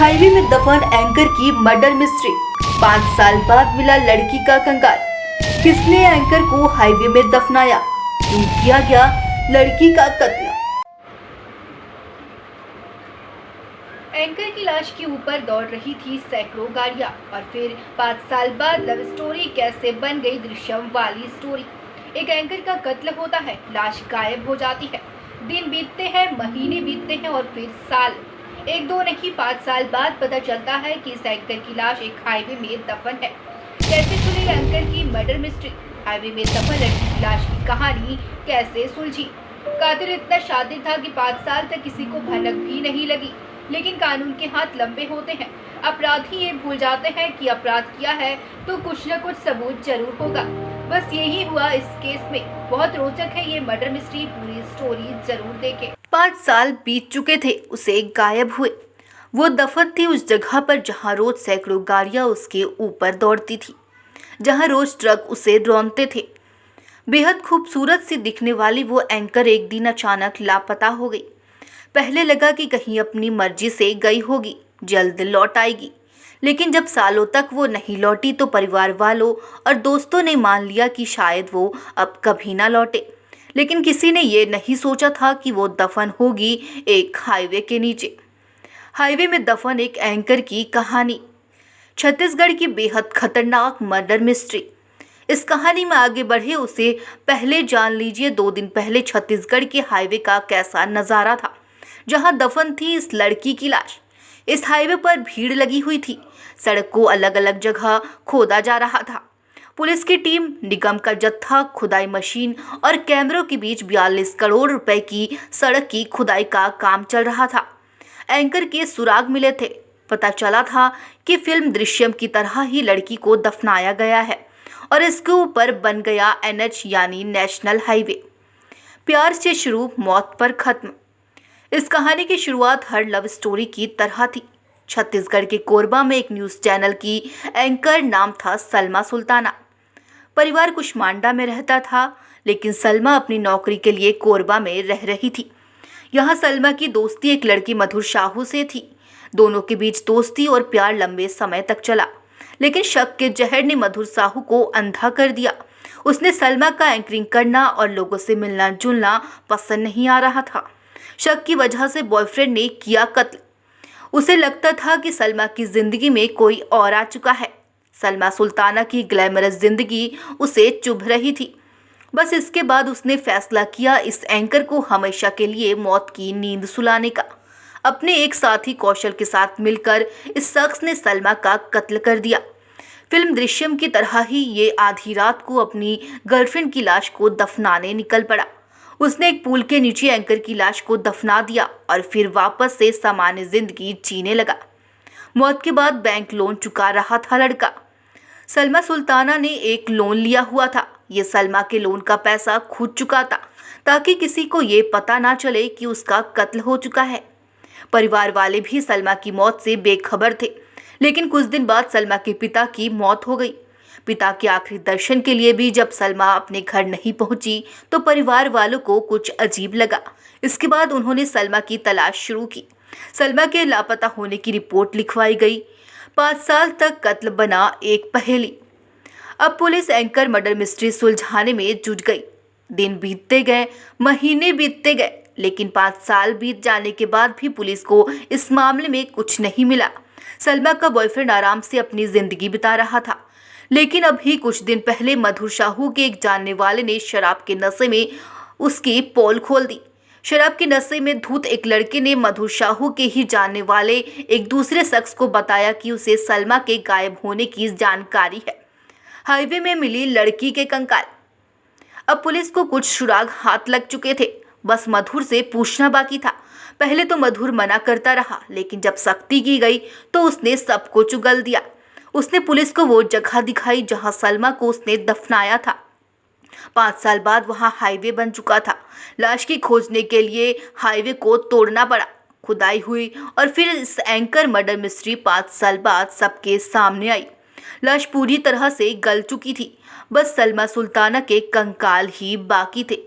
Highway में दफन anchor की मर्डर मिस्ट्री। 5 साल बाद मिला लड़की का कंकाल। किसने एंकर को हाईवे में दफनाया? क्यों किया गया लड़की का कत्ल? एंकर की लाश के ऊपर दौड़ रही थी सैकड़ों गाड़ियां और फिर 5 साल बाद लव स्टोरी कैसे बन गई दृश्यम वाली स्टोरी। एक एंकर का कत्ल होता है, लाश गायब हो जाती है, दिन बीतते हैं, महीने बीतते हैं और फिर साल। एक दो नहीं 5 साल बाद पता चलता है कि इस एंकर की लाश एक हाईवे में दफन है। कैसे खुली एंकर की मर्डर मिस्ट्री? हाईवे में दफन लड़की की लाश की कहानी कैसे सुलझी? कातिल इतना शातिर था कि 5 साल तक किसी को भनक भी नहीं लगी। लेकिन कानून के हाथ लंबे होते हैं। अपराधी ये भूल जाते हैं कि अपराध किया है तो कुछ न कुछ सबूत जरूर होगा। बस यही हुआ इस केस में। बहुत रोचक है ये मर्डर मिस्ट्री, पूरी स्टोरी जरूर देखें। 5 साल बीत चुके थे उसे गायब हुए। वो दफन थी उस जगह पर जहाँ रोज सैकड़ों गाड़ियां उसके ऊपर दौड़ती थी, जहाँ रोज ट्रक उसे रौंदते थे। बेहद खूबसूरत सी दिखने वाली वो एंकर एक दिन अचानक लापता हो गई। पहले लगा कि कहीं अपनी मर्जी से गई होगी, जल्द लौट आएगी। लेकिन जब सालों तक वो नहीं लौटी तो परिवार वालों और दोस्तों ने मान लिया कि शायद वो अब कभी ना लौटे। लेकिन किसी ने ये नहीं सोचा था कि वो दफन होगी एक हाईवे के नीचे। हाईवे में दफन एक एंकर की कहानी, छत्तीसगढ़ की बेहद खतरनाक मर्डर मिस्ट्री। इस कहानी में आगे बढ़े उससे पहले जान लीजिए 2 दिन पहले छत्तीसगढ़ के हाईवे का कैसा नज़ारा था, जहां दफन थी इस लड़की की लाश। इस हाईवे पर भीड़ लगी हुई थी, सड़क को अलग अलग जगह खोदा जा रहा था। पुलिस की टीम, निगम का जत्था, खुदाई मशीन और कैमरों के बीच 42 करोड़ रुपए की सड़क की खुदाई का काम चल रहा था। एंकर के सुराग मिले थे। पता चला था कि फिल्म दृश्यम की तरह ही लड़की को दफनाया गया है और इसके ऊपर बन गया NH यानी नेशनल हाईवे। प्यार से शुरू, मौत पर खत्म। इस कहानी की शुरुआत हर लव स्टोरी की तरह थी। छत्तीसगढ़ के कोरबा में एक न्यूज़ चैनल की एंकर नाम था सलमा सुल्ताना। परिवार कुशमांडा में रहता था, लेकिन सलमा अपनी नौकरी के लिए कोरबा में रह रही थी। यहाँ सलमा की दोस्ती एक लड़की मधुर साहू से थी। दोनों के बीच दोस्ती और प्यार लंबे समय तक चला, लेकिन शक के जहर ने मधुर साहू को अंधा कर दिया। उसने सलमा का एंकरिंग करना और लोगों से मिलना जुलना पसंद नहीं आ रहा था। शक की वजह से बॉयफ्रेंड ने किया कत्ल। उसे लगता था कि सलमा की जिंदगी में कोई और आ चुका है। सलमा सुल्ताना की ग्लैमरस जिंदगी उसे चुभ रही थी। बस इसके बाद उसने फैसला किया इस एंकर को हमेशा के लिए मौत की नींद सुलाने का। अपने एक साथी कौशल के साथ मिलकर इस शख्स ने सलमा का कत्ल कर दिया। फिल्म दृश्यम की तरह ही ये आधी रात को अपनी गर्लफ्रेंड की लाश को दफनाने निकल पड़ा। उसने एक पुल के नीचे एंकर की लाश को दफना दिया और फिर वापस से सामान्य जिंदगी जीने लगा। मौत के बाद बैंक लोन चुका रहा था लड़का। सलमा सुल्ताना ने एक लोन लिया हुआ था। ये सलमा के लोन का पैसा खुद चुकाता ताकि किसी को ये पता ना चले कि उसका कत्ल हो चुका है। परिवार वाले भी सलमा की मौत से बेखबर थे, लेकिन कुछ दिन बाद सलमा के पिता की मौत हो गई। पिता के आखिरी दर्शन के लिए भी जब सलमा अपने घर नहीं पहुंची तो परिवार वालों को कुछ अजीब लगा। इसके बाद उन्होंने सलमा की तलाश शुरू की। सलमा के लापता होने की रिपोर्ट लिखवाई गई। 5 साल तक कत्ल बना एक पहेली। अब पुलिस एंकर मर्डर मिस्ट्री सुलझाने में जुट गई। दिन बीतते गए, महीने बीतते गए, लेकिन 5 साल बीत जाने के बाद भी पुलिस को इस मामले में कुछ नहीं मिला। सलमा का बॉयफ्रेंड आराम से अपनी जिंदगी बिता रहा था, लेकिन अभी कुछ दिन पहले मधुर साहू के एक जानने वाले ने शराब के नशे में उसकी पोल खोल दी। शराब के नशे में धुत एक लड़के ने मधुर साहू के ही जानने वाले एक दूसरे शख्स को बताया कि उसे सलमा के गायब होने की जानकारी है। हाईवे में मिली लड़की के कंकाल। अब पुलिस को कुछ सुराग हाथ लग चुके थे, बस मधुर से पूछना बाकी था। पहले तो मधुर मना करता रहा, लेकिन जब सख्ती की गई तो उसने सबको चुगल दिया। उसने पुलिस को वो जगह दिखाई जहां सलमा को उसने दफनाया था। 5 साल बाद वहां हाईवे बन चुका था। लाश की खोजने के लिए हाईवे को तोड़ना पड़ा। खुदाई हुई और फिर इस एंकर मर्डर मिस्ट्री 5 साल बाद सबके सामने आई। लाश पूरी तरह से गल चुकी थी, बस सलमा सुल्ताना के कंकाल ही बाकी थे।